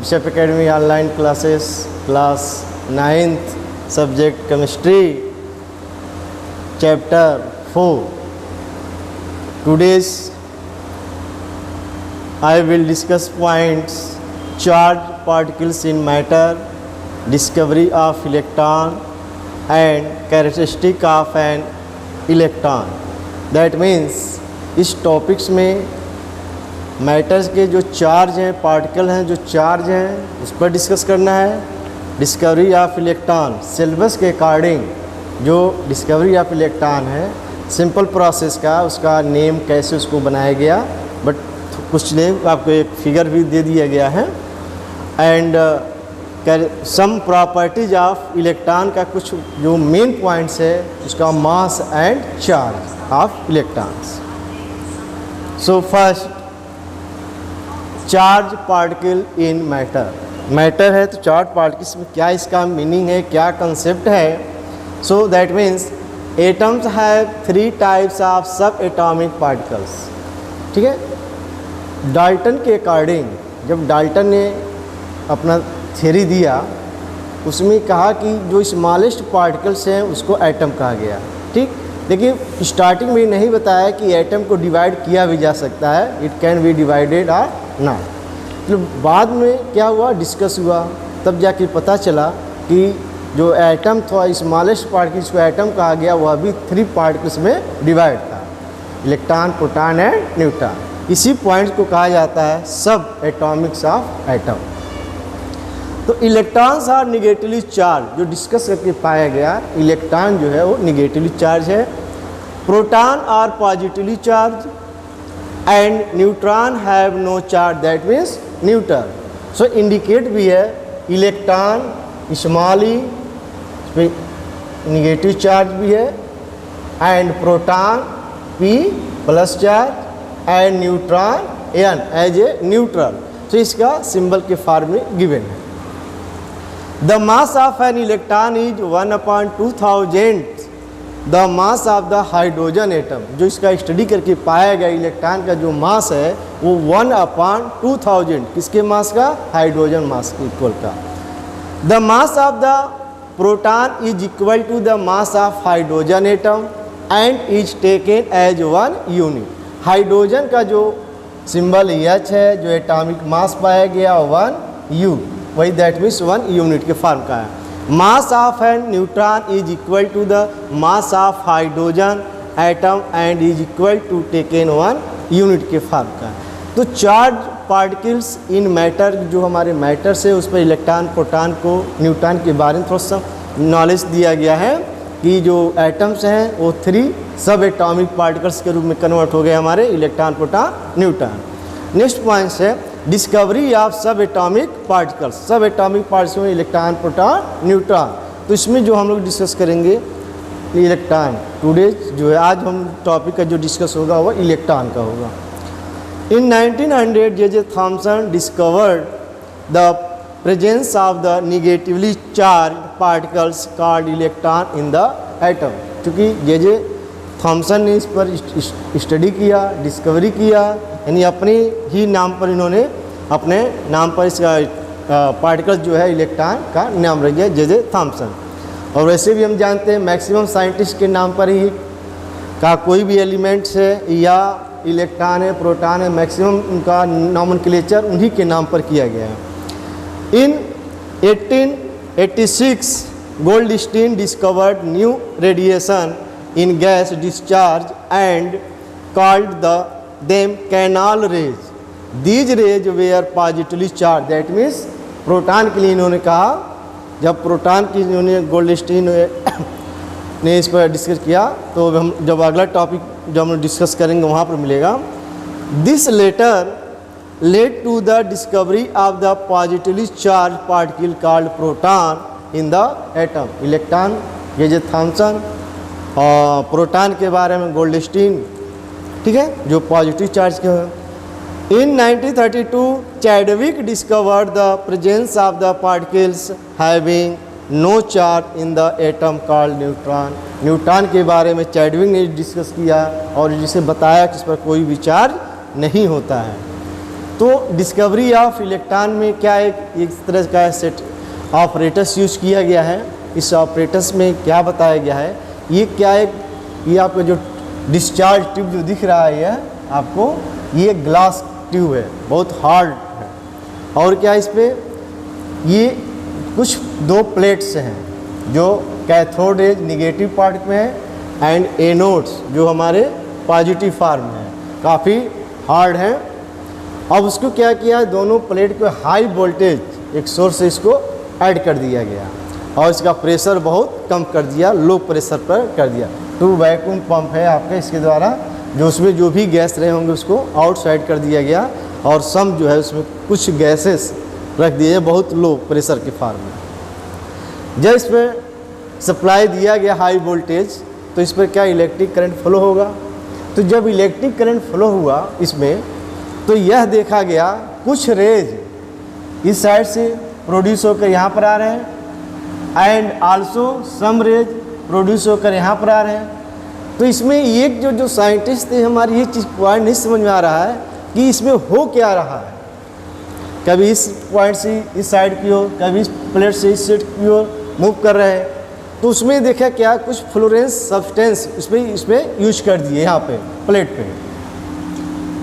Bishop academy online classes class 9th subject chemistry chapter 4. Today's I will discuss points charged particles in matter, discovery of electron and characteristic of an electron. That means इस topics में matters के जो charge हैं, particle हैं, जो charge हैं उस पर डिस्कस करना है. डिस्कवरी ऑफ इलेक्ट्रॉन, सिलेबस के अकॉर्डिंग जो डिस्कवरी ऑफ इलेक्ट्रॉन है सिंपल प्रोसेस का, उसका नेम कैसे उसको बनाया गया, बट कुछ नेम आपको एक फिगर भी दे दिया गया है. And some properties of electron का कुछ जो मेन पॉइंट्स है उसका mass and charge of electrons. So first, charge particle in matter. Matter है तो चार्ज पार्टिकल्स में क्या इसका मीनिंग है, क्या कंसेप्ट है. So that means atoms have 3 types of सब एटॉमिक पार्टिकल्स. ठीक है, डाल्टन के अकॉर्डिंग जब डाल्टन ने अपना थ्योरी दिया उसमें कहा कि जो स्मॉलेस्ट पार्टिकल्स हैं उसको एटम कहा गया. ठीक, लेकिन स्टार्टिंग में नहीं बताया कि एटम को डिवाइड किया भी जा सकता है, इट कैन बी डिवाइडेड और नॉट. तो बाद में क्या हुआ, डिस्कस हुआ, तब जाके पता चला कि जो एटम था स्मॉलेस्ट पार्टिकल्स को एटम कहा गया, वह भी 3 पार्टिकल्स में डिवाइड था, इलेक्ट्रॉन, प्रोटॉन एंड न्यूट्रॉन. इसी पॉइंट को कहा जाता है सब एटॉमिक्स ऑफ एटम. तो इलेक्ट्रॉन्स आर निगेटिवली चार्ज, जो डिस्कस करके पाया गया इलेक्ट्रॉन जो है वो निगेटिवली चार्ज है. Proton are positively charge and neutron have no charge, that means neutral. So indicate भी है electron small e negative charge भी है and proton P plus charge and neutron N as a neutral. तो इसका symbol के form में given है. The mass of an electron is 1/2000 the mass of the hydrogen atom. जो इसका study करके पाया गया इलेक्ट्रॉन का जो मास है वो 1/2000 किसके मास का, हाइड्रोजन मास के इक्वल का. The mass of the proton is equal to the mass of hydrogen atom and is taken as 1 unit. Hydrogen का जो सिंबल H है, जो एटॉमिक मास पाया गया 1 U, वही दैट मीन्स 1 यूनिट के फॉर्म का है. Mass of an neutron is equal to the mass of hydrogen atom and is equal to taken 1 unit के फॉर्म का है. तो चार्ज पार्टिकल्स इन मैटर, जो हमारे मैटर्स है उस पर इलेक्ट्रॉन, प्रोटॉन को, न्यूट्रॉन के बारे में थोड़ा सा नॉलेज दिया गया है कि जो एटम्स हैं वो 3 सब एटॉमिक पार्टिकल्स के रूप में कन्वर्ट हो गए हमारे electron, proton, neutron. Next point है डिस्कवरी ऑफ सब एटॉमिक पार्टिकल्स. सब एटॉमिक पार्टिकल्स में इलेक्ट्रॉन, प्रोटॉन, न्यूट्रॉन. तो इसमें जो हम लोग डिस्कस करेंगे इलेक्ट्रॉन. टुडे जो है आज हम टॉपिक का जो डिस्कस होगा वो इलेक्ट्रॉन का होगा. In 1900 J.J. Thomson discovered the presence of the negatively charge particles called electron in the atom. क्योंकि J.J. थॉमसन ने इस पर स्टडी किया, डिस्कवरी किया, यानी अपने ही नाम पर इन्होंने अपने नाम पर इसका पार्टिकल्स जो है इलेक्ट्रॉन का नाम रख दिया J.J. थॉमसन. और वैसे भी हम जानते हैं मैक्सिमम साइंटिस्ट के नाम पर ही का कोई भी एलिमेंट्स है या इलेक्ट्रॉन है, प्रोटॉन है, मैक्सिमम उनका नॉमेनक्लेचर उन्हीं के नाम पर किया गया है. इन 1886 Goldstein discovered new radiation in gas discharge and called them canal rays. These rays were positively charged. That means proton के लिए इन्होंने कहा, जब प्रोटॉन की इन्होंने गोल्डस्टीन ने इस पर डिस्कस किया, तो हम जब अगला टॉपिक जब हम डिस्कस करेंगे वहाँ पर मिलेगा. This later led to the discovery of the positively charge particle called proton in the atom. Electron J.J. Thomson और प्रोटॉन के बारे में गोल्डस्टीन, ठीक है, जो पॉजिटिव चार्ज के हैं. In 1932 Chadwick discovered the presence of the particles having no charge in the atom called neutron. Neutron के बारे में चैडविक ने डिस्कस किया और जिसे बताया कि इस पर कोई भी चार्ज नहीं होता है. तो डिस्कवरी ऑफ इलेक्ट्रॉन में क्या एक तरह का सेट ऑपरेटर्स यूज किया गया है। इस ऑपरेटर्स में क्या बताया गया है, ये क्या है, ये आपका जो डिस्चार्ज ट्यूब जो दिख रहा है ये आपको, ये ग्लास ट्यूब है, बहुत हार्ड है। और क्या इस पर ये कुछ 2 प्लेट्स हैं जो कैथोड रेज निगेटिव पार्ट में है एंड एनोड्स जो हमारे पॉजिटिव फार्म में है, काफ़ी हार्ड है। अब उसको क्या किया, दोनों प्लेट को हाई वोल्टेज एक सोर्स से इसको ऐड कर दिया गया और इसका प्रेशर बहुत कम कर दिया, लो प्रेशर पर कर दिया। 2 वैक्यूम पंप है आपका, इसके द्वारा जो उसमें जो भी गैस रहे होंगे उसको आउटसाइड कर दिया गया और सम जो है उसमें कुछ गैसेस रख दिए बहुत लो प्रेशर के फार्म में। जब इसमें सप्लाई दिया गया हाई वोल्टेज तो इस पर क्या इलेक्ट्रिक करंट फ्लो होगा। तो जब इलेक्ट्रिक करंट फ्लो हुआ इसमें तो यह देखा गया कुछ रेज इस साइड से प्रोड्यूस होकर यहाँ पर आ रहे हैं and also some rays produce होकर यहाँ पर आ रहे हैं। तो इसमें एक जो साइंटिस्ट थे हमारी ये चीज़ पॉइंट नहीं समझ में आ रहा है कि इसमें हो क्या रहा है। कभी इस पॉइंट से इस साइड की ओर, कभी इस प्लेट से इस साइड की ओर मूव कर रहे हैं। तो उसमें देखा क्या कुछ फ्लोरेंस सब्सटेंस इसमें यूज कर दिए यहाँ पे प्लेट पे,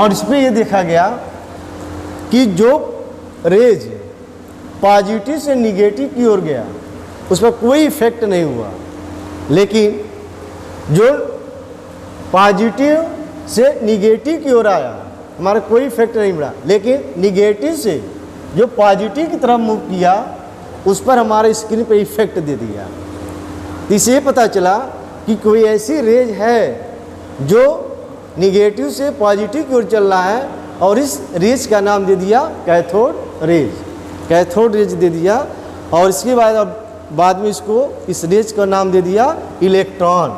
और इसमें ये देखा गया कि जो रेज पॉजिटिव से निगेटिव की ओर गया उस पर कोई इफेक्ट नहीं हुआ, लेकिन जो पॉजिटिव से निगेटिव की ओर आया हमारा कोई इफेक्ट नहीं पड़ा, लेकिन निगेटिव से जो पॉजिटिव की तरफ मूव किया उस पर हमारे स्क्रीन पे इफेक्ट दे दिया। तो इससे पता चला कि कोई ऐसी रेज है जो निगेटिव से पॉजिटिव की ओर चल रहा है और इस रेज का नाम दे दिया कैथोड रेज, कैथोड रेज दे दिया। और इसके बाद में इसको इस रेज का नाम दे दिया इलेक्ट्रॉन,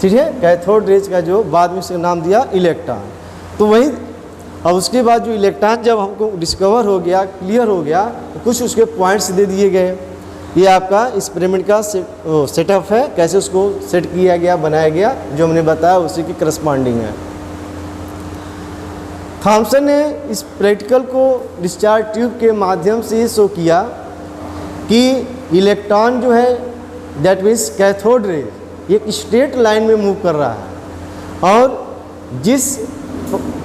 ठीक है, कैथोड रेज का जो बाद में इसका नाम दिया इलेक्ट्रॉन। तो वही अब उसके बाद जो इलेक्ट्रॉन जब हमको डिस्कवर हो गया, क्लियर हो गया, तो कुछ उसके पॉइंट्स दे दिए गए। ये आपका एक्सपेरिमेंट का सेटअप है, कैसे उसको सेट किया गया, बनाया गया, जो हमने बताया उसी की करस्पॉन्डिंग है। थॉमसन ने इस प्रैक्टिकल को डिस्चार्ज ट्यूब के माध्यम से ये शो किया कि इलेक्ट्रॉन जो है दैट मीन्स कैथोड रेज एक स्ट्रेट लाइन में मूव कर रहा है और जिस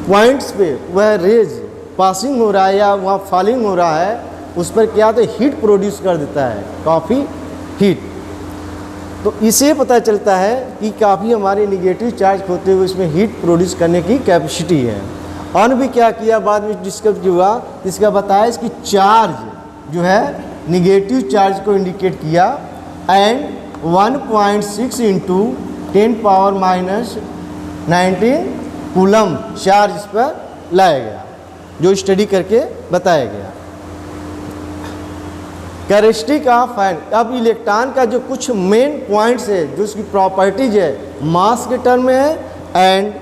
पॉइंट्स पे वह रेज पासिंग हो रहा है या वहाँ फॉलिंग हो रहा है उस पर क्या तो हीट प्रोड्यूस कर देता है, काफ़ी हीट। तो इससे पता चलता है कि काफ़ी हमारे निगेटिव चार्ज होते हुए इसमें हीट प्रोड्यूस करने की कैपेसिटी है। और भी क्या किया बाद में डिस्कस हुआ, इसका बताया इसकी चार्ज जो है निगेटिव चार्ज को इंडिकेट किया एंड 1.6 इंटू 10⁻⁻19 कूलम चार्ज इस पर लाया गया, जो स्टडी करके बताया गया। कैरेक्टरिस्टिक ऑफ एन, अब इलेक्ट्रॉन का जो कुछ मेन पॉइंट्स है जो उसकी प्रॉपर्टीज है मास के टर्म में है and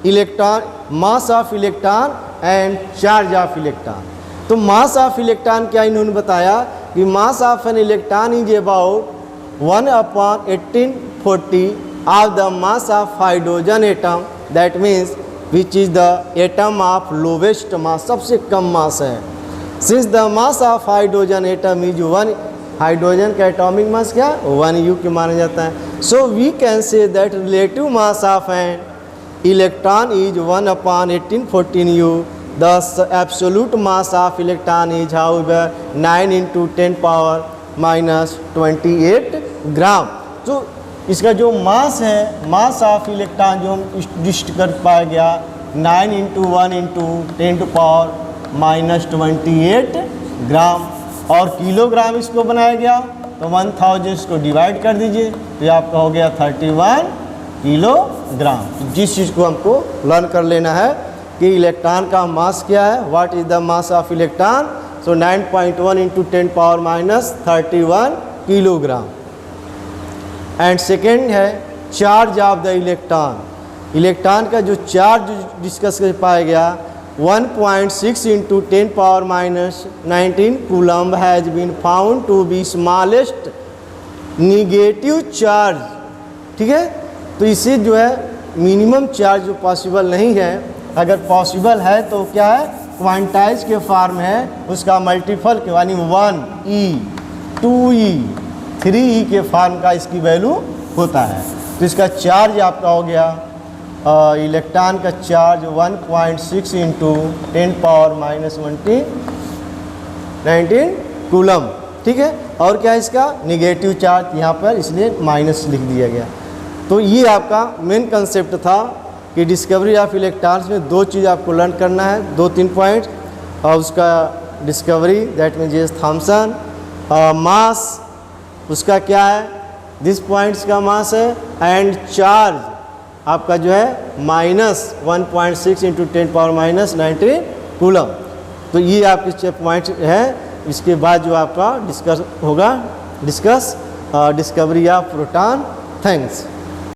electron, mass of electron and charge of electron. तो मास ऑफ इलेक्ट्रॉन क्या इन्होंने बताया कि mass of an electron is about 1/1840 of the mass of hydrogen atom, that means which is the atom of lowest mass, सबसे कम mass है। Since the mass of hydrogen atom is 1, hydrogen का atomic mass क्या 1 U के माना जाता है। So we can say that relative mass of an electron is 1/1814 U। Thus absolute mass of electron is however 9 × 10⁻⁻28 ग्राम। तो इसका जो मास है, मास ऑफ इलेक्ट्रॉन जो हम डिस्ट कर पाया गया 9 × 1 × 10⁻28 ग्राम, और किलोग्राम इसको बनाया गया तो 1000 इसको डिवाइड कर दीजिए तो आपका हो गया 31 किलोग्राम। जिस चीज़ को हमको लर्न कर लेना है कि इलेक्ट्रॉन का मास क्या है, what is the mass of electron, so 9.1 × 10⁻31 kilogram. And second है charge of the electron, electron का जो चार्ज डिस्कस कर पाया गया 1.6 × 10⁻⁻19 coulomb has been found to be smallest negative charge, ठीक है। तो इसे जो है मिनिमम चार्ज जो पॉसिबल नहीं है, अगर पॉसिबल है तो क्या है क्वांटाइज के फॉर्म है उसका मल्टीपल यानी 1e 2e 3e के फॉर्म का इसकी वैल्यू होता है। तो इसका चार्ज आपका हो गया इलेक्ट्रॉन का चार्ज 1.6 इंटू 10⁻⁻19 कूलम। ठीक है, और क्या है इसका निगेटिव चार्ज यहाँ पर इसलिए माइनस लिख दिया गया। तो ये आपका मेन कंसेप्ट था कि डिस्कवरी ऑफ इलेक्ट्रॉन्स में दो चीज़ आपको लर्न करना है, 2-3 पॉइंट। और उसका discovery that mean James Thomson, mass उसका क्या है, दिस पॉइंट्स का मास है, एंड चार्ज आपका जो है -1.6 इंटू 10⁻⁻19 कूलम। तो ये आपके पॉइंट है। इसके बाद जो आपका डिस्कस होगा डिस्कवरी ऑफ प्रोटॉन। थैंक्स।